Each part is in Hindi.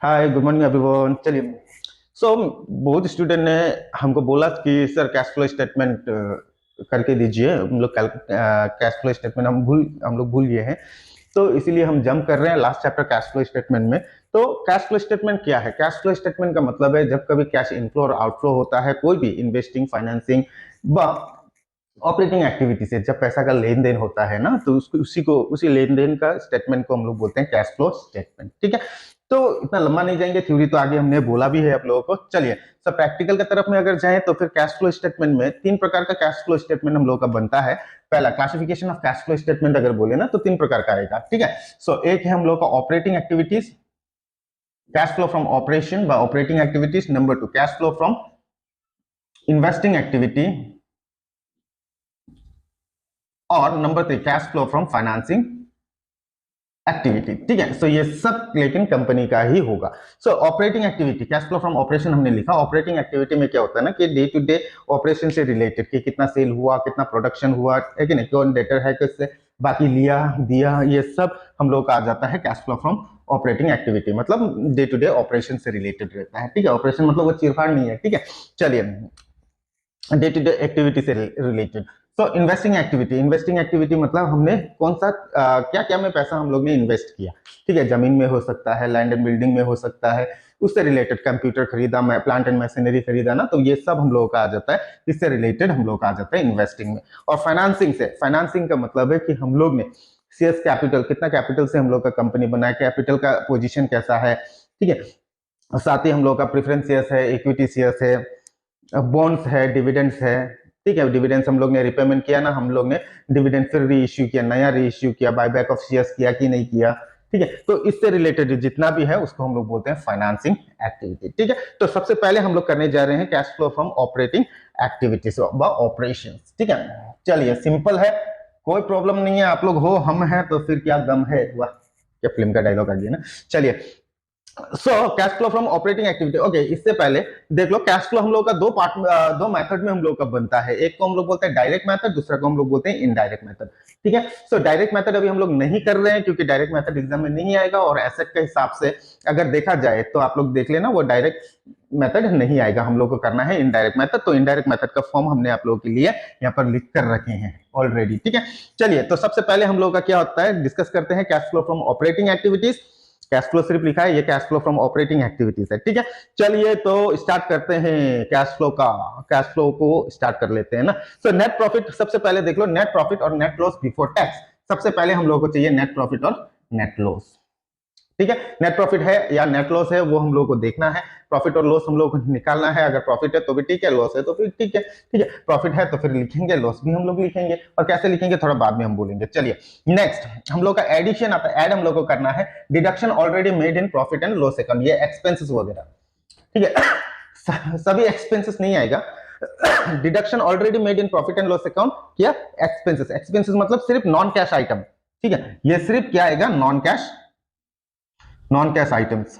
हाय, गुड मॉर्निंग एवरीवन। चलिए, बहुत स्टूडेंट ने हमको बोला कि सर कैश फ्लो स्टेटमेंट करके दीजिए। हम लोग कैश फ्लो स्टेटमेंट हम लोग भूल गए हैं, तो इसीलिए हम जंप कर रहे हैं last chapter cash flow statement में। तो कैश फ्लो स्टेटमेंट क्या है? कैश फ्लो स्टेटमेंट का मतलब है जब कभी कैश इनफ्लो और आउटफ्लो होता है, कोई भी इन्वेस्टिंग, फाइनेंसिंग व ऑपरेटिंग एक्टिविटी से जब पैसा का लेन देन होता है ना, तो उसको उसी लेन देन का स्टेटमेंट को हम लोग बोलते हैं कैश फ्लो स्टेटमेंट। ठीक है, तो इतना लंबा नहीं जाएंगे, थ्योरी तो आगे हमने बोला भी है आप लोगों को। चलिए, सब प्रैक्टिकल की तरफ में अगर जाए तो फिर कैश फ्लो स्टेटमेंट में तीन प्रकार का कैश फ्लो स्टेटमेंट हम लोगों का बनता है। पहला classification of cash flow statement अगर बोले ना तो तीन प्रकार का आएगा। ठीक है, एक है हम लोग का operating activities, cash flow from operation व operating activities. Number two, cash flow from investing activity, और number three, cash flow from financing activity. ठीक है, ये सब लेकिन कंपनी का ही होगा। Operating activity, cash flow from operation हमने लिखा। ऑपरेटिंग एक्टिविटी में क्या होता है ना कि डे टू डे ऑपरेशन से रिलेटेड, कि कितना सेल हुआ, कितना प्रोडक्शन हुआ, है कि नहीं, कौन डेटर है, किससे बाकी लिया दिया, ये सब हम लोग का आ जाता है cash flow from operating activity. मतलब डे टू डे ऑपरेशन से रिलेटेड रहता है। ठीक है, ऑपरेशन मतलब वो चीरफाड़ नहीं है। ठीक है, चलिए, डे टू डे एक्टिविटी से related. Investing activity, investing activity मतलब हमने कौन सा क्या क्या में पैसा हम लोग ने इन्वेस्ट किया। ठीक है, जमीन में हो सकता है, लैंड एंड बिल्डिंग में हो सकता है, उससे रिलेटेड कंप्यूटर खरीदा, प्लांट एंड मशीनरी खरीदा ना, तो ये सब हम लोगों का आ जाता है, इससे रिलेटेड हम लोग का आ जाता है इन्वेस्टिंग में। और फाइनेंसिंग से, फाइनेंसिंग का मतलब है कि हम लोग ने शेयर्स कैपिटल, कितना कैपिटल से हम लोग का कंपनी बना है, कैपिटल का पोजिशन कैसा है। ठीक है, और साथ ही हम लोग का प्रेफरेंस शेयर्स है, इक्विटी शेयर्स है, बॉन्ड्स है, डिविडेंड्स है। ठीक है, डिविडेंड्स हम लोग ने रिपेमेंट किया ना, हम लोग ने डिविडेंड फिर री इश्यू किया, नया री इश्यू किया, बायबैक ऑफ शेयर्स किया कि नहीं किया। ठीक है, तो इससे रिलेटेड जितना भी है उसको हम लोग बोलते हैं फाइनेंसिंग एक्टिविटी। ठीक है, तो सबसे पहले हम लोग करने जा रहे हैं cash flow from operating activities व ऑपरेशंस। ठीक है, चलिए, सिंपल है, कोई प्रॉब्लम नहीं है। आप लोग हो, हम हैं, तो फिर क्या गम है। वाह, क्या फिल्म का डायलॉग आ गया ना। चलिए, cash flow from operating activity. Okay, इससे पहले देख लो, कैश फ्लो हम लोग का दो मेथड में हम लोग का बनता है। एक को हम लोग बोलते हैं डायरेक्ट मेथड, दूसरा को हम लोग बोलते हैं इनडायरेक्ट मेथड। ठीक है, डायरेक्ट मेथड अभी हम लोग नहीं कर रहे हैं क्योंकि डायरेक्ट मेथड एग्जाम में नहीं आएगा, और एसेट के हिसाब से अगर देखा जाए तो आप लोग देख लेना, वो डायरेक्ट मेथड नहीं आएगा, हम लोग को करना है इनडायरेक्ट मेथड। तो इनडायरेक्ट मेथड का फॉर्म हमने आप लोगों के लिए यहाँ पर लिख कर रखे हैं ऑलरेडी। ठीक है, चलिए, तो सबसे पहले हम लोग का क्या होता है, डिस्कस करते हैं cash flow from operating activities. Cash flow सिर्फ लिखा है, ये cash flow from operating activities है। ठीक है, चलिए, तो स्टार्ट करते हैं कैश फ्लो का। कैश फ्लो को स्टार्ट कर लेते हैं ना। नेट प्रॉफिट, सबसे पहले देख लो, नेट प्रॉफिट और नेट लॉस बिफोर टैक्स। सबसे पहले हम लोगों को चाहिए नेट प्रॉफिट और नेट लॉस। ठीक है, नेट प्रॉफिट है या नेट लॉस है वो हम लोग को देखना है। प्रॉफिट और लॉस हम लोग को निकालना है। अगर प्रॉफिट है तो भी ठीक है, लॉस है तो फिर ठीक है। ठीक है, प्रॉफिट है तो फिर लिखेंगे, लॉस भी हम लोग लिखेंगे, और कैसे लिखेंगे थोड़ा बाद में हम बोलेंगे। चलिए, नेक्स्ट हम लोग का एडिशन आता है। ऐड हम लोग को करना है deduction already made in profit and loss account, ये एक्सपेंसेस वगैरह। ठीक है, सभी एक्सपेंसेस नहीं आएगा। Deduction already made in profit and loss account, क्या एक्सपेंसेस, एक्सपेंसेस मतलब सिर्फ नॉन कैश आइटम। ठीक है, ये सिर्फ क्या आएगा, नॉन कैश आइटम्स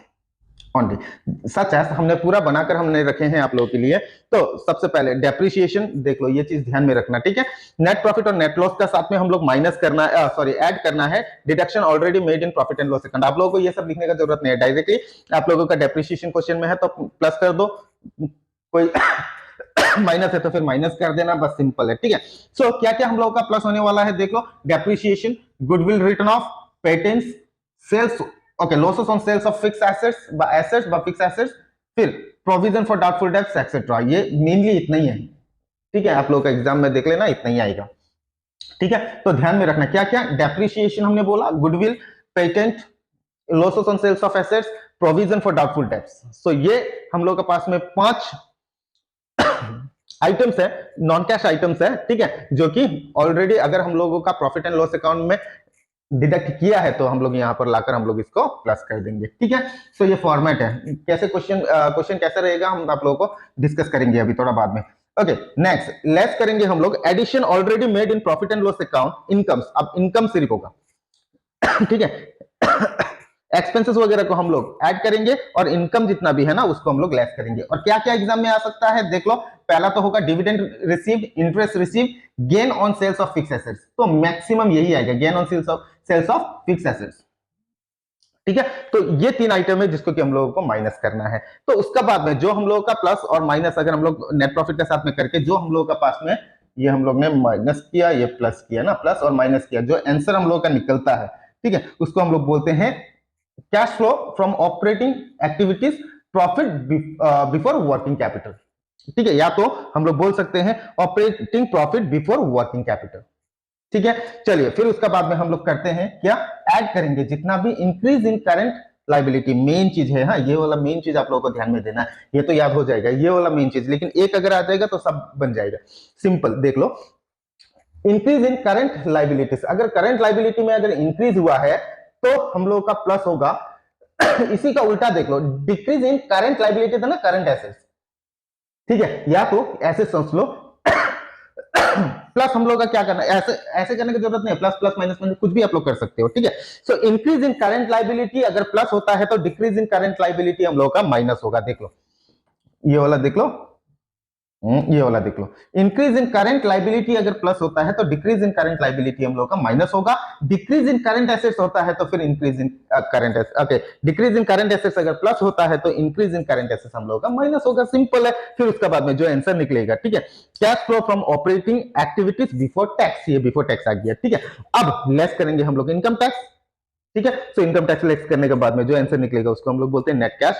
ओनली। सच है, हमने पूरा बनाकर हमने रखे हैं आप लोगों के लिए। तो सबसे पहले डेप्रिसिएशन देख लो, ये चीज ध्यान में रखना। ठीक है, नेट प्रॉफिट और नेट लॉस का साथ में हम लोग माइनस करना है, सॉरी ऐड करना है deduction already made in profit and loss account. आप लोगों को ये सब लिखने का जरूरत नहीं है, डायरेक्टली आप लोगों का डेप्रिसिएशन क्वेश्चन में है तो प्लस कर दो, कोई माइनस है तो फिर माइनस कर देना, बस सिंपल है। ठीक है, क्या क्या हम लोगों का प्लस होने वाला है देख लो, depreciation, goodwill return off, patents, sales, okay, losses on sales of fix assets व फिक्स एसेट्स, फिर provision for doubtful debts etcetera. ये मेनली इतना ही है। ठीक है, आप लोग का एग्जाम में देख लेना, इतना ही आएगा। ठीक है, तो ध्यान में रखना क्या क्या, डेप्रिसिएशन हमने बोला, goodwill, patent, losses on sales of assets, provision for doubtful debts. ये हम लोग के पास में 5 आइटम्स है, नॉन कैश आइटम्स है। ठीक है, जो कि ऑलरेडी अगर हम लोगों का प्रॉफिट एंड लॉस अकाउंट में डिडक्ट किया है तो हम लोग यहाँ पर लाकर हम लोग इसको प्लस कर देंगे। ठीक है, ये फॉर्मेट है। कैसे क्वेश्चन कैसे रहेगा हम आप लोगों को डिस्कस करेंगे अभी थोड़ा बाद में। ओके, नेक्स्ट लेस करेंगे हम लोग, addition already made in profit and loss account, incomes, अब इनकम सिर्फ होगा। ठीक है, एक्सपेंसेस वगैरह को हम लोग ऐड करेंगे और इनकम जितना भी है ना उसको हम लोग लेस करेंगे। और क्या क्या एग्जाम में आ सकता है देख लो, पहला तो होगा dividend received, interest received, gain on sales of fix assets. तो मैक्सिमम यही आएगा, gain on sales of fix assets. ठीक है। तो ये 3 आइटम है जिसको कि हम लोगों को माइनस करना है। तो उसका बाद में जो हम लोगों का प्लस और माइनस अगर हम लोग नेट प्रॉफिट के साथ में करके जो हम लोगों का पास में ये हम लोग ने माइनस किया, ये प्लस किया ना, प्लस और माइनस किया, जो आंसर हम लोग का निकलता है, ठीक है, उसको हम लोग बोलते हैं cash flow from operating activities profit before working capital. ठीक है, या तो हम लोग बोल सकते हैं operating profit before working capital. ठीक है, चलिए फिर उसका बाद में हम लोग करते हैं क्या, ऐड करेंगे जितना भी increase in current liability, main चीज है। हाँ, ये वाला मेन चीज आप लोगों को ध्यान में देना है, ये तो याद हो जाएगा ये वाला मेन चीज, लेकिन एक अगर आ जाएगा तो सब बन जाएगा। सिंपल देख लो, इंक्रीज इन करंट लाइबिलिटीज, अगर करंट लाइबिलिटी में अगर इंक्रीज हुआ है तो हम लोग का प्लस होगा। इसी का उल्टा देख लो, डिक्रीज इन करंट लाइबिलिटी था ना, करंट एसेट्स, ठीक है, या तो ऐसे सोच लो प्लस हम लोग का क्या करना है, ऐसे ऐसे करने की जरूरत नहीं है, प्लस प्लस माइनस माइनस कुछ भी आप लोग कर सकते हो। ठीक है, so increase in current liability अगर प्लस होता है तो डिक्रीज इन करंट लाइबिलिटी हम लोग का माइनस होगा। देख लो ये वाला, देख लो ये वाला देख लो, इंक्रीज इन करंट लाइबिलिटी अगर प्लस होता है तो डिक्रीज इन करंट लाइबिलिटी हम लोग का माइनस होगा। डिक्रीज इन करंट एसेट्स होता है तो फिर increase in current, okay, decrease in current assets अगर प्लस होता है तो इंक्रीज इन करंट एसेट्स हम लोग का माइनस होगा। सिंपल है। फिर उसका बाद में जो आंसर निकलेगा, ठीक है, cash flow from operating activities before tax, ये बिफोर टैक्स आ गया। ठीक है, अब लेस करेंगे हम लोग इनकम टैक्स। ठीक है, सो इनकम टैक्स लेस करने के बाद में जो आंसर निकलेगा उसको हम लोग बोलते हैं net cash,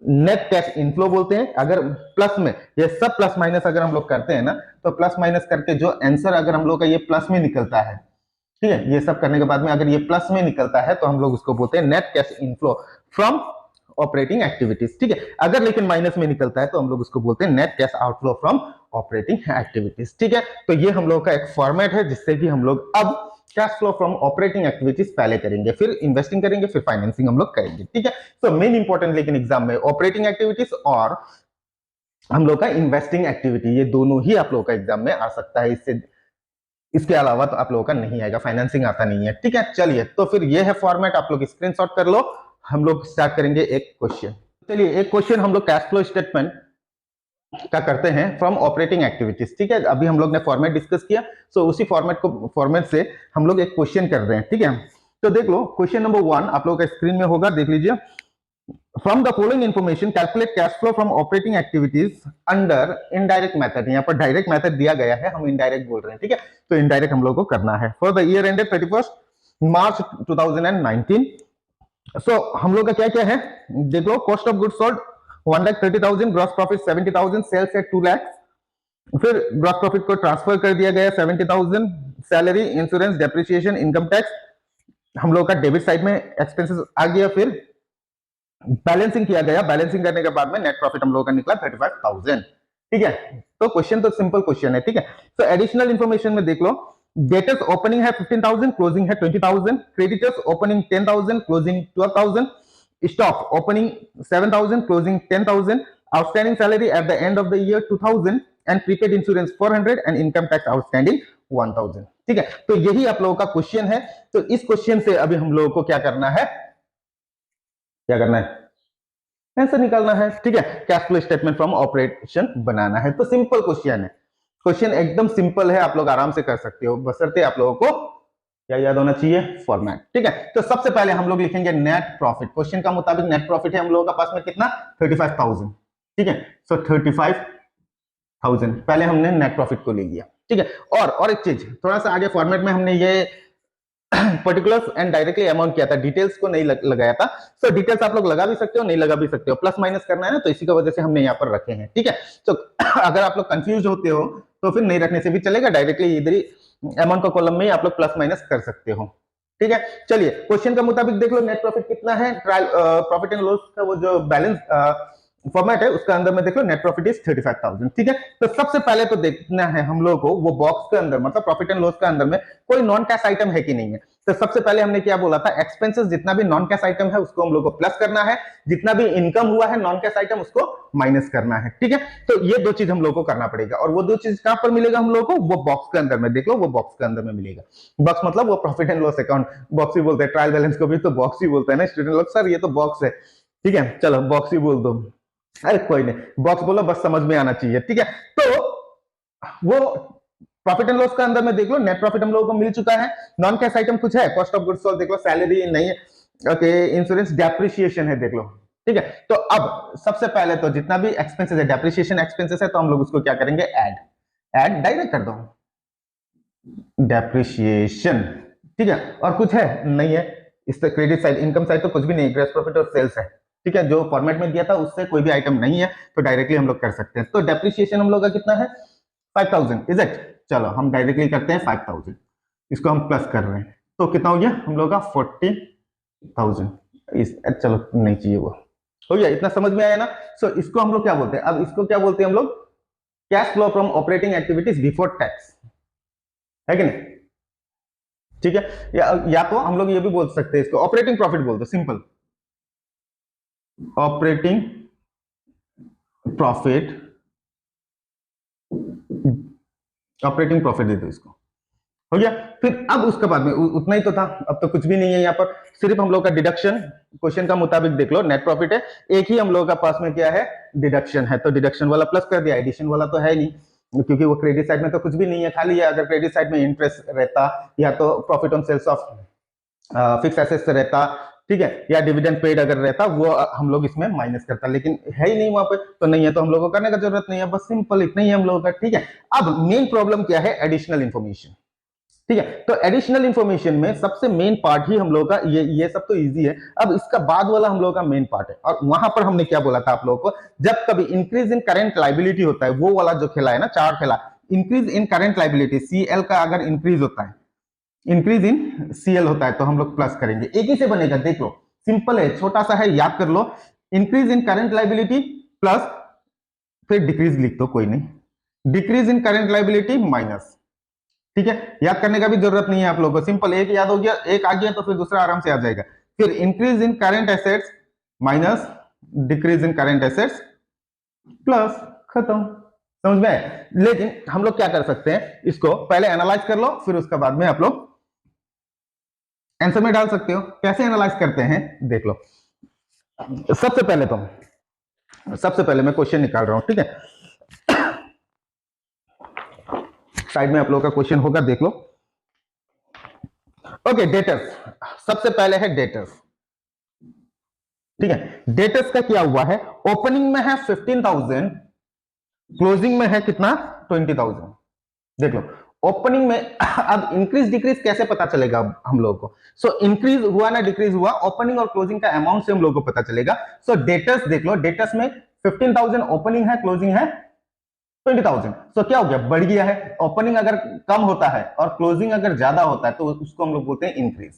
net cash inflow बोलते हैं। अगर प्लस में ये सब प्लस माइनस अगर हम लोग करते हैं ना, तो प्लस माइनस करके जो आंसर अगर हम लोग का ये प्लस में निकलता है, ठीक है, ये सब करने के बाद में अगर ये प्लस में निकलता है तो हम लोग उसको बोलते हैं net cash inflow from operating activities. ठीक है, अगर लेकिन माइनस में निकलता है तो हम लोग उसको बोलते हैं net cash outflow from operating activities. ठीक है, तो ये हम लोग का एक फॉर्मेट है जिससे कि हम लोग अब cash flow from operating activities पहले करेंगे, फिर इन्वेस्टिंग करेंगे, फिर फाइनेंसिंग हम लोग करेंगे। ठीक है, तो मेन इंपॉर्टेंट लेकिन एग्जाम में ऑपरेटिंग एक्टिविटीज और हम लोग का इन्वेस्टिंग एक्टिविटी, ये दोनों ही आप लोगों का एग्जाम में आ सकता है। इसके अलावा तो आप लोगों का नहीं आएगा, फाइनेंसिंग आता नहीं है। ठीक है, चलिए तो फिर ये है फॉर्मेट, आप लोग स्क्रीनशॉट कर लो। हम लोग स्टार्ट करेंगे एक क्वेश्चन। चलिए एक क्वेश्चन हम लोग कैश फ्लो स्टेटमेंट का करते हैं फ्रॉम ऑपरेटिंग एक्टिविटीज। ठीक है, अभी हम लोग ने फॉर्मेट डिस्कस किया, सो उसी फॉर्मेट से हम लोग एक क्वेश्चन कर रहे हैं। ठीक है, तो देख लो क्वेश्चन नंबर 1 आप लोगों का स्क्रीन में होगा, देख लीजिए। From the following information calculate cash flow from operating activities under indirect method. यहाँ पर डायरेक्ट मेथड दिया गया है, हम इनडायरेक्ट बोल रहे हैं। ठीक है, तो इनडायरेक्ट हम लोग को करना है for the year ended 31 March 2019। So हम लोग का क्या क्या है, देख लो। Cost of goods sold 1,30,000, gross profit 70,000, sales है 2 लाख। फिर ग्रॉस प्रॉफिट को ट्रांसफर कर दिया गया 70,000, salary, insurance, depreciation, income tax हम लोग का डेबिट साइड में एक्सपेंसेस आ गया। फिर बैलेंसिंग किया गया, बैलेंसिंग करने के बाद में नेट प्रॉफिट हम लोगों का निकला 35,000। ठीक है, तो क्वेश्चन तो सिंपल क्वेश्चन है। ठीक है, तो एडिशनल इंफॉर्मेशन में देख लो, डेटर्स ओपनिंग है 15,000, क्लोजिंग है 20,000, creditors opening 10,000, closing 12,000, stock opening 7,000, closing 10,000, outstanding salary at the end of the year 2,000 and prepaid insurance 400 and income tax outstanding 1,000। ठीक है, तो यही आप लोगों का क्वेश्चन है। तो इस क्वेश्चन से अभी हम लोगों को क्या करना है, क्या करना है, आंसर निकालना है। ठीक है, cash flow statement from operation बनाना है। तो सिंपल क्वेश्चन है, क्वेश्चन एकदम सिंपल है, आप लोग आराम से कर सकते हो, बशर्ते आप लोगों को क्या याद होना चाहिए, फॉर्मेट। ठीक है, तो सबसे पहले हम लोग लिखेंगे नेट प्रॉफिट। क्वेश्चन का मुताबिक नेट प्रॉफिट है हम लोगों का पास में कितना, 35,000। ठीक है, सो 35,000 पहले हमने नेट प्रॉफिट को ले लिया। ठीक है, और एक चीज, थोड़ा सा आगे फॉर्मेट में हमने ये पर्टिकुलर्स एंड डायरेक्टली अमाउंट किया था, डिटेल्स को नहीं लगाया था। सो डिटेल्स आप लोग लगा भी सकते हो, नहीं लगा भी सकते हो, प्लस माइनस करना है ना, तो इसी की वजह से हमने यहाँ पर रखे हैं। ठीक है, तो अगर आप लोग कंफ्यूज होते हो तो फिर नहीं रखने से भी चलेगा, डायरेक्टली इधर ही अमाउंट का कॉलम में ही आप लोग प्लस माइनस कर सकते हो। ठीक है, चलिए क्वेश्चन का मुताबिक देख लो, नेट प्रॉफिट कितना है, ट्रायल प्रॉफिट एंड लॉस का वो जो बैलेंस फॉर्मेट है उसका अंदर में देख लो, नेट प्रॉफिट इज 35,000। ठीक है, तो सबसे पहले तो देखना है हम लोगों को वो बॉक्स के अंदर, मतलब प्रॉफिट एंड लॉस के अंदर में कोई नॉन कैश आइटम है कि नहीं है। तो सबसे पहले हमने क्या बोला था, एक्सपेंसेस जितना भी नॉन कैश आइटम है उसको हम लोग को प्लस करना है, जितना भी इनकम हुआ है नॉन कैश आइटम उसको माइनस करना है। ठीक है, तो ये दो चीज हम लोग को करना पड़ेगा, और वो दो चीज कहां पर मिलेगा हम लोग को, वो बॉक्स के अंदर में, देख लो वो बॉक्स के अंदर में मिलेगा। बॉक्स मतलब वो profit and loss account, box ही बोलते हैं, ट्रायल बैलेंस को भी तो बॉक्स ही बोलते हैं ना स्टूडेंट लोग, सर ये तो बॉक्स है। ठीक है, चलो बॉक्स ही बोल दो, अरे कोई नहीं, बॉक्स बोलो, बस समझ में आना चाहिए। ठीक है, तो वो प्रॉफिट एंड लॉस का अंदर में देख लो, नेट प्रॉफिट हम लोगों को मिल चुका है। नॉन कैश आइटम कुछ है, कॉस्ट ऑफ गुड्स सोल्ड देख लो, सैलरी नहीं है, ओके, इंश्योरेंस डेप्रिसिएशन है, देख लो। ठीक है, तो अब सबसे पहले तो जितना भी एक्सपेंसेस है, डेप्रिसिएशन एक्सपेंसेस है, तो हम लोग उसको क्या करेंगे, ऐड डायरेक्ट कर दो, डेप्रिसिएशन। ठीक है, और कुछ है नहीं है इस क्रेडिट साइड, इनकम साइड तो कुछ भी नहीं, ग्रेस प्रॉफिट और सेल्स है। ठीक है, जो फॉर्मेट में दिया था उससे कोई भी आइटम नहीं है, तो डायरेक्टली हम लोग कर सकते हैं। तो डेप्रिसिएशन हम लोग का कितना है, 5000, इज इट। चलो हम डायरेक्टली करते हैं 5000, इसको हम प्लस कर रहे हैं, तो कितना हो गया हम लोग का 40,000। चलो नहीं चाहिए वो, हो गया, इतना समझ में आया ना। सो इसको हम लोग क्या बोलते हैं, अब इसको क्या बोलते हैं हम लोग, cash flow from operating activities before tax, है कि नहीं। ठीक है, या तो हम लोग ये भी बोल सकते हैं, इसको ऑपरेटिंग प्रॉफिट बोल दो, simple, operating profit, operating profit दे दो इसको, हो गया। फिर अब उसके बाद में उतना ही तो था, अब तो कुछ भी नहीं है यहाँ पर, सिर्फ हम लोग का डिडक्शन, क्वेश्चन का मुताबिक देख लो, नेट प्रॉफिट है, एक ही हम लोग का पास में क्या है, डिडक्शन है, तो डिडक्शन वाला प्लस कर दिया, एडिशन वाला तो है नहीं, क्योंकि वो क्रेडिट साइड में तो कुछ भी नहीं है, खाली है। अगर क्रेडिट साइड में इंटरेस्ट रहता, या तो profit on sales of fix assets रहता, ठीक है, या डिविडेंड पेड अगर रहता, वो हम लोग इसमें माइनस करता, लेकिन है ही नहीं वहां पे, तो नहीं है, तो हम लोगों को करने का जरूरत नहीं है, बस सिंपल इतना ही है हम लोगों का। ठीक है, अब मेन प्रॉब्लम क्या है, एडिशनल इंफॉर्मेशन। ठीक है, तो एडिशनल इंफॉर्मेशन में सबसे मेन पार्ट ही हम लोग का ये सब तो इजी है, अब इसका बाद वाला हम लोग का मेन पार्ट है, और वहां पर हमने क्या बोला था आप लोगों को, जब कभी इंक्रीज इन करंट लाइबिलिटी होता है, वो वाला जो खेला है ना, चार्ट खेला, increase in current liability, CL का अगर इंक्रीज होता है, इंक्रीज इन सीएल होता है, तो हम लोग प्लस करेंगे, एक ही से बनेगा, देख लो, सिंपल है, छोटा सा है, याद कर लो, increase in current liability plus, फिर डिक्रीज लिख दो, कोई नहीं, decrease in current liability minus. ठीक है, याद करने का भी जरूरत नहीं है आप लोगों को, सिंपल, एक याद हो गया, एक आ गया तो फिर दूसरा आराम से आ जाएगा। फिर increase in current assets minus decrease in current assets plus, खत्म, समझ में आए। लेकिन हम लोग क्या कर सकते हैं, इसको पहले एनालाइज कर लो, फिर उसके बाद में आप लोग आंसर में डाल सकते हो। कैसे एनालाइज करते हैं, देख लो। सबसे पहले मैं क्वेश्चन निकाल रहा हूं, ठीक है, साइड में आप लोगों का क्वेश्चन होगा, देख लो। ओके, डेटर्स, सबसे पहले है डेटर्स। ठीक है, डेटर्स का क्या हुआ है, ओपनिंग में है 15,000, क्लोजिंग में है कितना, 20,000। देख लो, ओपनिंग में अब इंक्रीज डिक्रीज कैसे पता चलेगा हम लोगों को, सो इंक्रीज हुआ ना डिक्रीज हुआ, ओपनिंग और क्लोजिंग का अमाउंट से हम लोगों को पता चलेगा। सो डेटर्स देख लो, डेटर्स में 15,000 ओपनिंग है, क्लोजिंग है 20,000। सो क्या हो गया, बढ़ गया है। ओपनिंग अगर कम होता है और क्लोजिंग अगर ज्यादा होता है, तो उसको हम लोग बोलते हैं इंक्रीज।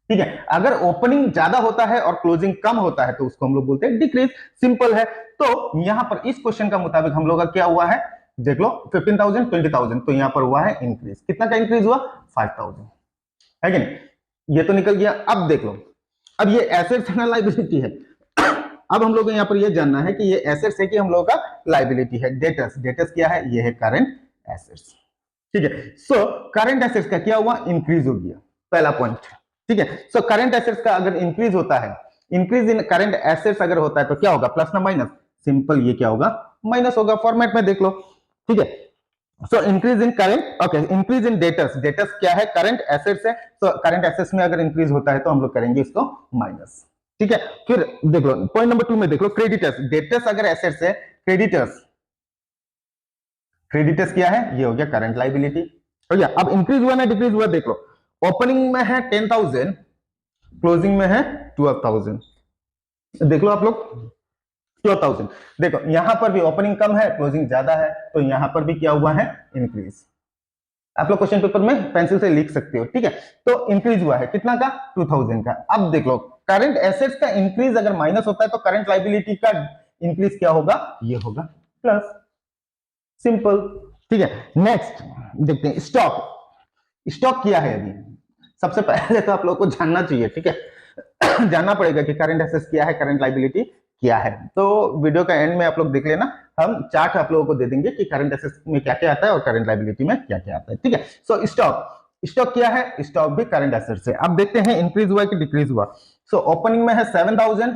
ठीक है, अगर ओपनिंग ज्यादा होता है और क्लोजिंग कम होता है, तो उसको हम लोग बोलते हैं डिक्रीज, सिंपल है। तो यहां पर इस क्वेश्चन का मुताबिक हम लोग का क्या हुआ है, देख लो, 15,000 20,000, तो यहां पर हुआ है इंक्रीज, कितना का इंक्रीज हुआ, 5,000, है कि नहीं, ये तो निकल गया। अब देख लो, अब ये एसेट्स है ना लायबिलिटी है, अब हम लोग को यहाँ पर ये जानना है कि ये एसेट्स है कि हम लोगों का लाइबिलिटी है। डेटर्स, डेटर्स क्या है, ये है करंट एसेट्स। ठीक है, सो करंट एसेट्स का क्या हुआ, इंक्रीज हो गया, पहला पॉइंट। ठीक है, सो करंट एसेट्स का अगर इंक्रीज होता है, इंक्रीज इन करंट एसेट्स अगर होता है, तो क्या होगा, प्लस ना माइनस, सिंपल, ये क्या होगा, माइनस होगा, फॉर्मेट में देख लो। ठीक है, so increase in current, okay, increase in debtors, debtors क्या है, करंट एसेट्स है, तो करंट एसेट्स में अगर इंक्रीज होता है, तो हम लोग करेंगे इसको माइनस। ठीक है, फिर देख लो पॉइंट नंबर 2 में, देख लो क्रेडिटर्स, डेटर्स अगर एसेट्स है, क्रेडिटर्स, क्रेडिटर्स क्या है, ये हो गया करंट लाइबिलिटी, हो गया। अब इंक्रीज हुआ ना डिक्रीज हुआ, देख लो, ओपनिंग में है 10,000, क्लोजिंग में है 12,000, देख लो आप लोग, 12,000, देखो यहां पर भी ओपनिंग कम है, क्लोजिंग ज्यादा है, तो यहां पर भी क्या हुआ है, इंक्रीज। आप लोग क्वेश्चन पेपर में पेंसिल से लिख सकते हो। ठीक है, तो इंक्रीज हुआ है कितना का, 2,000 का। अब देख लो, करंट एसेट्स का इंक्रीज अगर माइनस होता है, तो करंट लाइबिलिटी का इंक्रीज क्या होगा, ये होगा प्लस, सिंपल। ठीक है, नेक्स्ट देखते हैं, स्टॉक, स्टॉक क्या है अभी, सबसे पहले तो आप लोग को जानना चाहिए, ठीक है, जानना पड़ेगा कि करंट एसेट्स क्या है, करंट लाइबिलिटी क्या है। तो वीडियो का एंड में आप लोग देख लेना, हम चार्ट आप लोगों को दे देंगे कि करंट एसेट्स में क्या क्या आता है और करंट लाइबिलिटी में क्या क्या आता है। ठीक है, सो स्टॉक, स्टॉक क्या है, स्टॉक भी करंट एसेट्स है। अब देखते हैं इंक्रीज हुआ कि डिक्रीज हुआ। सो ओपनिंग में है 7,000,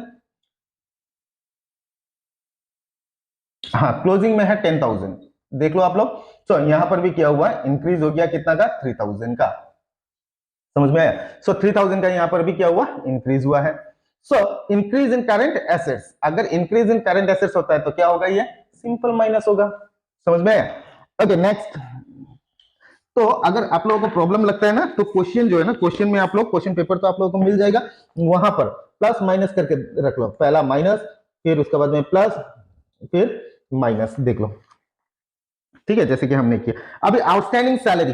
हाँ, क्लोजिंग में है 10,000, देख लो आप लोग। सो यहां पर भी क्या हुआ, इंक्रीज हो गया कितना का, 3,000 का। समझ में आया? सो 3000 का यहाँ पर भी क्या हुआ, इंक्रीज हुआ है। So increase in current assets, अगर इंक्रीज इन करंट एसेट्स होता है तो क्या होगा, ये सिंपल माइनस होगा। समझ में आया? Okay next. तो अगर आप लोगों को प्रॉब्लम लगता है ना, तो क्वेश्चन जो है ना, क्वेश्चन में आप लोग, क्वेश्चन पेपर तो आप लोगों को मिल जाएगा, वहां पर प्लस माइनस करके रख लो, पहला माइनस, फिर उसके बाद में प्लस, फिर माइनस, देख लो, ठीक है, जैसे कि हमने किया। अभी आउटस्टैंडिंग सैलरी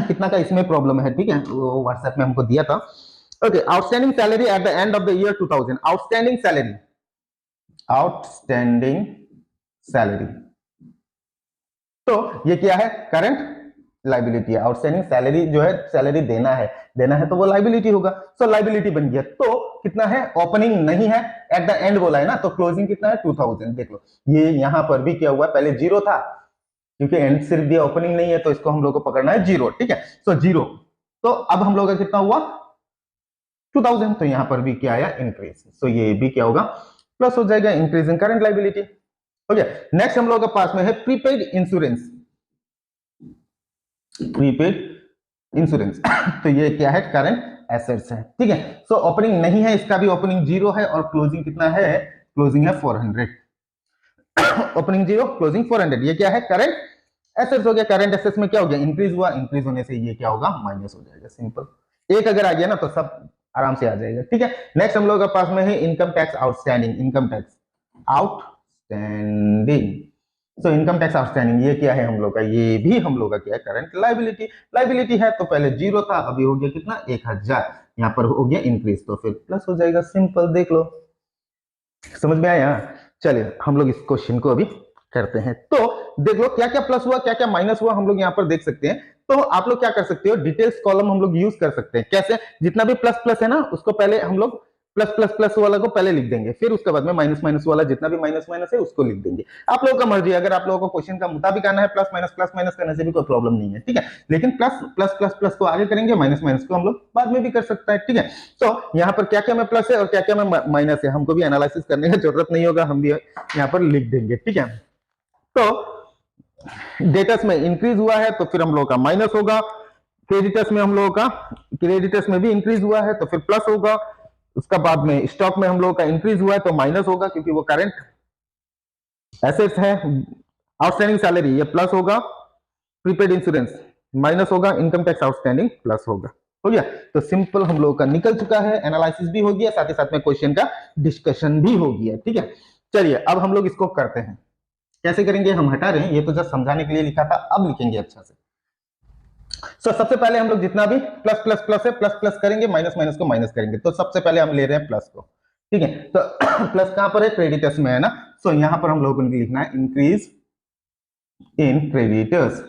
कितना का इसमें प्रॉब्लम है, ठीक है, वो व्हाट्सएप में हमको दिया था। Okay, outstanding salary at the end of the year 2000, outstanding salary, outstanding salary, तो ये क्या है, करंट लाइबिलिटी है। आउटस्टैंडिंग सैलरी जो है, सैलरी देना है तो वो लाइबिलिटी होगा। सो लाइबिलिटी बन गया, तो कितना है, ओपनिंग नहीं है, एट द एंड बोला है ना, तो क्लोजिंग कितना है, 2000। देख लो, ये यहां पर भी क्या हुआ, पहले जीरो था, क्योंकि एंड सिर्फ दिया, ओपनिंग नहीं है, तो इसको हम लोग को पकड़ना है जीरो, ठीक है। सो जीरो, तो अब हम लोग का कितना हुआ, 2000, तो यहां पर भी क्या आया, इंक्रीज। सो ये भी क्या होगा, प्लस हो जाएगा, इंक्रीज इन करंट लाइबिलिटी। हो गया। नेक्स्ट हम लोग के पास में है प्रीपेड इंश्योरेंस, प्रीपेड इंश्योरेंस तो ये क्या है, करंट एसेट्स है, ठीक है। सो ओपनिंग नहीं है, इसका भी ओपनिंग जीरो है, और क्लोजिंग कितना है, क्लोजिंग है 400, ओपनिंग जीरो, क्लोजिंग 400, ये क्या है, करंट एसेट्स हो गया। करंट एसेट्स में क्या हो गया, इंक्रीज हुआ, इंक्रीज होने से ये क्या होगा, माइनस हो जाएगा, सिंपल। एक अगर आ गया ना तो सब आराम से आ जाएगा, ठीक है। नेक्स्ट हम लोग के पास में है income tax outstanding, income tax outstanding. So income tax outstanding, ये क्या है हम लोग का, ये भी हम लोग का क्या है, करंट लाइबिलिटी। लाइबिलिटी है तो पहले जीरो था, अभी हो गया कितना, 1000, यहाँ पर हो गया इंक्रीज, तो फिर प्लस हो जाएगा, सिंपल, देख लो, समझ में आया? चलिए हम लोग इस क्वेश्चन को अभी करते हैं। तो देख लो क्या क्या प्लस हुआ, क्या क्या माइनस हुआ, हम लोग यहाँ पर देख सकते हैं। तो आप लोग क्या कर सकते हो, डिटेल्स कॉलम हम लोग यूज कर सकते हैं। कैसे, जितना भी प्लस प्लस है ना, उसको पहले हम लोग प्लस प्लस प्लस वाला को पहले लिख देंगे, फिर उसके बाद में माइनस माइनस वाला जितना भी माइनस माइनस है उसको लिख देंगे। आप लोगों का मर्जी, अगर आप लोगों को क्वेश्चन का मुताबिक आना है, प्लस माइनस करने से भी कोई प्रॉब्लम नहीं है, ठीक है। लेकिन प्लस प्लस प्लस प्लस को आगे करेंगे, माइनस माइनस को हम लोग बाद में भी कर सकते हैं, ठीक है। तो यहाँ पर क्या क्या में प्लस है और क्या क्या में माइनस है, हमको भी एनालिसिस करने की जरूरत नहीं होगा, हम भी यहाँ पर लिख देंगे, ठीक है। तो डेटर्स में इंक्रीज हुआ है तो फिर हम लोग का माइनस होगा, क्रेडिटर्स में हम लोगों का, क्रेडिटर्स में भी इंक्रीज हुआ है तो फिर प्लस होगा, उसका बाद में स्टॉक में हम लोग का इंक्रीज हुआ है तो माइनस होगा, क्योंकि वो करंट एसेट्स है। आउटस्टैंडिंग सैलरी ये प्लस होगा, प्रीपेड इंश्योरेंस माइनस होगा, इनकम टैक्स आउटस्टैंडिंग प्लस होगा। हो गया, तो सिंपल हम लोगों का निकल चुका है, एनालिसिस भी हो गया, साथ ही साथ में क्वेश्चन का डिस्कशन भी हो गया, ठीक है। चलिए अब हम लोग इसको करते हैं, कैसे करेंगे, हम हटा रहे हैं, ये तो जस्ट समझाने के लिए लिखा था, अब लिखेंगे अच्छा से। सबसे पहले हम लोग जितना भी प्लस प्लस प्लस है, प्लस प्लस करेंगे, माइनस माइनस को माइनस करेंगे। तो सबसे पहले हम ले रहे हैं प्लस को, ठीक है। तो प्लस कहां पर है, क्रेडिटर्स में है ना। सो यहां पर हम लोगों को लिखना है इंक्रीज इन क्रेडिटर्स,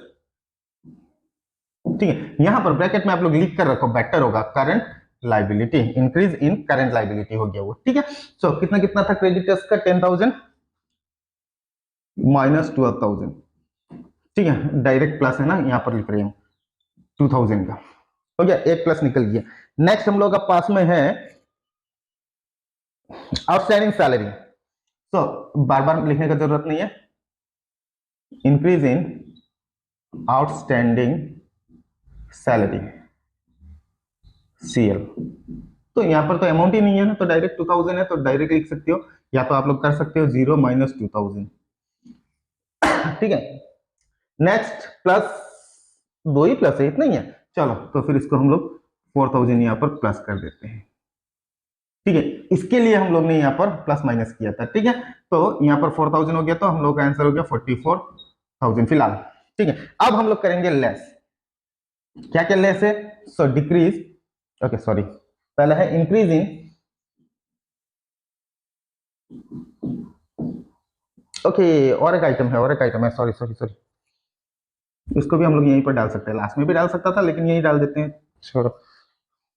ठीक है। यहां पर ब्रैकेट में आप लोग लिख कर रखो, बेटर होगा, current liability, increase in current liability हो गया वो, ठीक है। सो कितना कितना था क्रेडिटर्स का, 10,000 माइनस 12,000, ठीक है, डायरेक्ट प्लस है ना, यहां पर लिख रहे हैं 2000 का, हो गया, एक प्लस निकल गया। नेक्स्ट हम लोग का पास में है आउटस्टैंडिंग सैलरी। तो बार बार लिखने का जरूरत नहीं है, increase in outstanding salary CL. तो यहां पर तो अमाउंट ही नहीं है ना, तो डायरेक्ट 2000 है तो डायरेक्ट लिख सकते हो, या तो आप लोग कर सकते हो 0 माइनस 2000, ठीक है। नेक्स्ट प्लस, दो ही प्लस है, इतना ही है, चलो तो फिर इसको हम लोग 4000 यहां पर प्लस कर देते हैं, ठीक है। इसके लिए हम लोग ने यहाँ पर प्लस माइनस किया था, ठीक है। तो यहाँ पर 4000 हो गया, तो हम लोग का आंसर हो गया 44,000 फिलहाल, ठीक है। अब हम लोग करेंगे लेस, क्या क्या लेस है, सो डिक्रीज, ओके सॉरी, पहला है इंक्रीज इन, ओके, और एक आइटम है, और एक आइटम है, सॉरी सॉरी सॉरी, इसको भी हम लोग यहीं पर डाल सकते हैं, लास्ट में भी डाल सकता था लेकिन यहीं डाल देते हैं, छोड़ो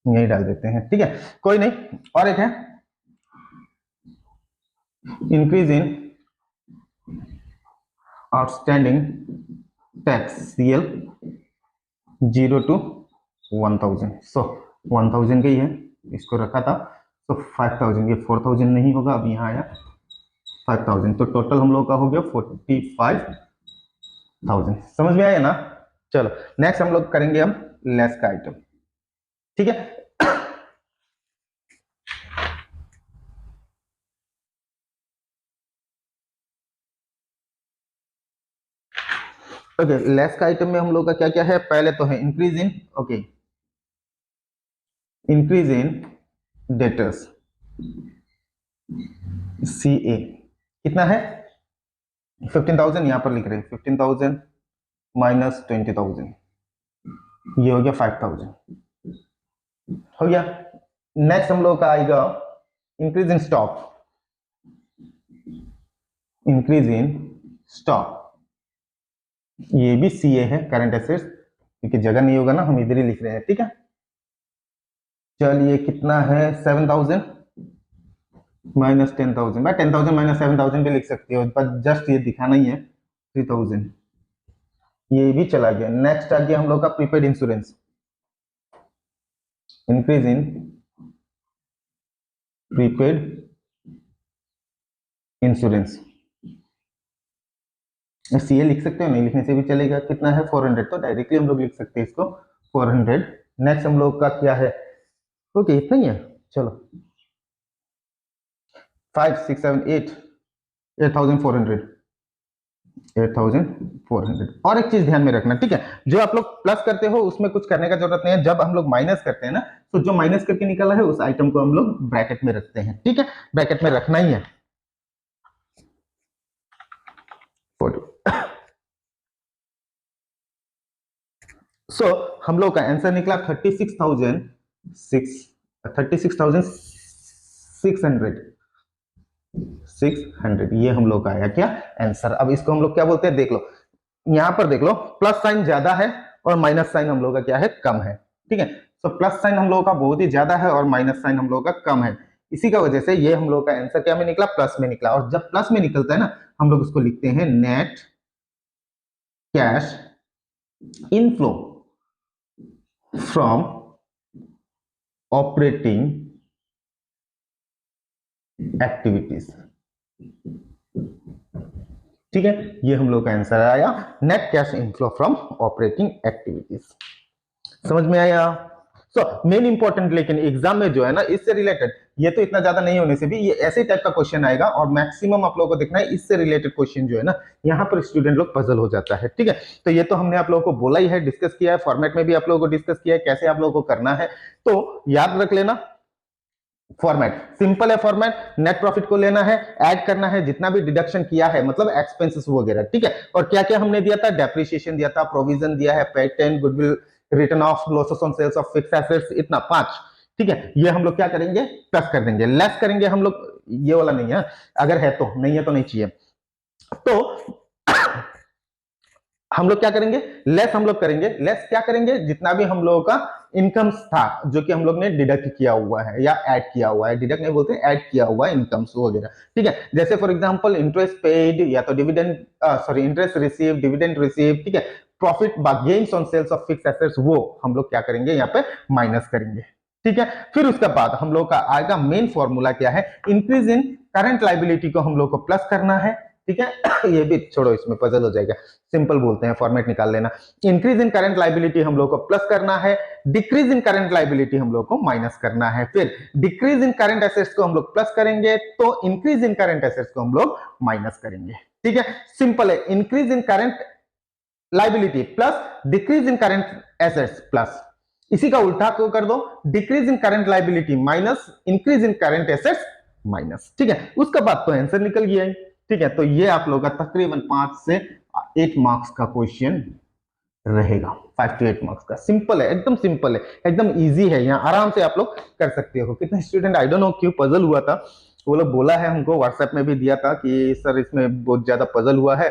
यहीं डाल देते हैं, ठीक है, कोई नहीं। और एक है increase in outstanding tax CL 0 to 1000, so 1000 का ही है, इसको रखा था, तो 5000, ये 4000 नहीं होगा, अब यहाँ आया 5000, तो टोटल हम लोग का हो गया 45,000, समझ में आया ना। चलो नेक्स्ट हम लोग करेंगे हम लेस का आइटम, ठीक है। ओके, लेस का आइटम में हम लोग का क्या क्या है, पहले तो है increase in, okay, increase in debtors, C A कितना है 15,000, यहां पर लिख रहे हैं 15,000 माइनस 20,000, ये हो गया 5,000, हो गया। नेक्स्ट हम लोग का आएगा increase in stock, increase in stock, ये भी सी ए है, करंट एसेट्स, क्योंकि जगह नहीं होगा ना, हम इधर ही लिख रहे हैं, ठीक है। चलिए कितना है 7,000 माइनस 10,000, भाई 10,000 माइनस 7,000 भी लिख सकते हो, पर जस्ट ये दिखाना ही है 3,000, ये भी चला गया। नेक्स्ट आ गया हम लोग का prepaid insurance, increase in prepaid insurance, C A लिख सकते हो, नहीं लिखने से भी चलेगा। कितना है 400, तो डायरेक्टली हम लोग लिख सकते हैं इसको 400। नेक्स्ट हम लोग का क्या है, ओके इतना ही है, चलो 5 6 7 8 8,400, 8,400। और एक चीज ध्यान में रखना, ठीक है, जो आप लोग प्लस करते हो उसमें कुछ करने का जरूरत नहीं है, जब हम लोग माइनस करते हैं ना, तो जो माइनस करके निकला है उस आइटम को हम लोग ब्रैकेट में रखते हैं, ठीक है, ब्रैकेट में रखना ही है। सो हम लोग का आंसर निकला 36,600, ये हम लोग का आया क्या आंसर। अब इसको हम लोग क्या बोलते हैं, देख लो यहां पर, देख लो प्लस साइन ज्यादा है और माइनस साइन हम लोग का क्या है, कम है, ठीक है। सो प्लस साइन हम लोग का बहुत ही ज्यादा है और माइनस साइन हम लोग का कम है, इसी का वजह से ये हम लोग का आंसर क्या में निकला, प्लस में निकला। और जब प्लस में निकलता है ना, हम लोग उसको लिखते हैं net cash inflow from operating activities, ठीक है, ये हम लोग का आंसर आया net cash inflow from operating activities. समझ में आया। सो मेन इंपॉर्टेंट, लेकिन एग्जाम में जो है ना इससे रिलेटेड, ये तो इतना ज्यादा नहीं होने से भी ये ऐसे टाइप का क्वेश्चन आएगा, और मैक्सिमम आप लोगों को देखना है इससे रिलेटेड क्वेश्चन जो है ना, यहाँ पर स्टूडेंट लोग पजल हो जाता है, ठीक है। तो ये तो हमने आप लोगों को बोला ही है, डिस्कस किया है, फॉर्मेट में भी आप लोगों को डिस्कस किया है कैसे आप लोगों को करना है, तो याद रख लेना। फॉर्मेट सिंपल है, फॉर्मेट नेट प्रॉफिट को लेना है, ऐड करना है जितना भी डिडक्शन किया है, मतलब एक्सपेंसेस वगैरह, ठीक है। और क्या क्या हमने दिया था, डेप्रिसिएशन दिया था, प्रोविजन दिया है, patent, goodwill, return of losses on sales of fixed assets, इतना 5, ठीक है। ये हम लोग क्या करेंगे, प्लस कर देंगे, लेस करेंगे हम लोग, ये वाला नहीं है, अगर है तो, नहीं है तो नहीं चाहिए। तो हम लोग क्या करेंगे, लेस हम लोग करेंगे, लेस क्या करेंगे, जितना भी हम लोगों का इनकम्स था जो कि हम लोग ने डिडक्ट किया हुआ है या ऐड किया हुआ है, डिडक्ट नहीं बोलते, ऐड किया हुआ है इनकम्स वगैरह, ठीक है। जैसे फॉर एग्जांपल इंटरेस्ट पेड, या तो dividend, sorry interest receive, dividend receive, ठीक है, profit gains on sales of fixed assets, वो हम लोग क्या करेंगे यहाँ पे माइनस करेंगे, ठीक है। फिर उसके बाद हम लोग का आएगा मेन फॉर्मूला क्या है, इंक्रीज इन करंट लाइबिलिटी को हम लोग को प्लस करना है, ठीक है। ये भी छोड़ो, इसमें पजल हो जाएगा, सिंपल बोलते हैं, फॉर्मेट निकाल लेना। इंक्रीज इन करंट लाइबिलिटी हम लोग को प्लस करना है, डिक्रीज इन करंट लाइबिलिटी हम लोग को माइनस करना है, फिर डिक्रीज इन करंट एसेट्स को हम लोग प्लस करेंगे, तो इंक्रीज इन करंट एसेट्स को हम लोग माइनस करेंगे, ठीक है। सिंपल है, increase in current liability plus decrease in current assets plus, इसी का उल्टा को कर दो, decrease in current liability minus increase in current assets minus, ठीक है। उसके बाद तो आंसर निकल गया है, ठीक है। तो ये आप लोगों का तकरीबन 5 से 8 मार्क्स का क्वेश्चन रहेगा, 5 to 8 मार्क्स का, सिंपल है, एकदम सिंपल है, एकदम इजी है, यहाँ आराम से आप लोग कर सकते हो। कितने स्टूडेंट आई डोंट नो क्यों पजल हुआ था, वो लोग बोला है हमको, व्हाट्सएप में भी दिया था कि सर इसमें बहुत ज्यादा पजल हुआ है,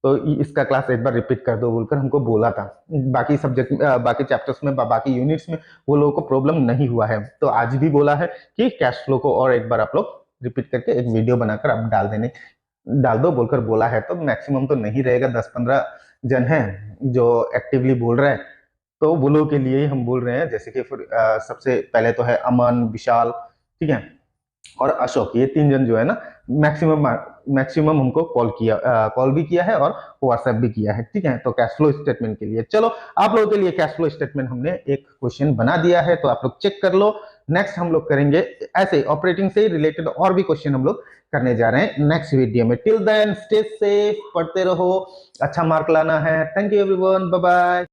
तो इसका क्लास एक बार रिपीट कर दो बोलकर हमको बोला था। बाकी सब्जेक्ट, बाकी चैप्टर्स में, बाकी यूनिट्स में वो लोगों को प्रॉब्लम नहीं हुआ है, तो आज भी बोला है कि कैश फ्लो को और एक बार आप लोग रिपीट करके एक वीडियो बनाकर आप डाल दो बोलकर बोला है। तो मैक्सिमम तो नहीं रहेगा, 10-15 जन है जो एक्टिवली बोल रहे हैं, तो वो लोगों के लिए ही हम बोल रहे हैं। जैसे कि सबसे पहले तो है अमन, विशाल, ठीक है, और अशोक, ये 3 जन जो है ना मैक्सिमम हमको कॉल भी किया है और व्हाट्सएप भी किया है, ठीक है। तो कैश फ्लो स्टेटमेंट के लिए चलो आप लोगों के लिए कैश फ्लो स्टेटमेंट हमने एक क्वेश्चन बना दिया है, तो आप लोग चेक कर लो। नेक्स्ट हम लोग करेंगे ऐसे ऑपरेटिंग से रिलेटेड और भी क्वेश्चन हम लोग करने जा रहे हैं नेक्स्ट वीडियो में। टिल देन स्टे सेफ, पढ़ते रहो, अच्छा मार्क लाना है। Thank you everyone, bye bye.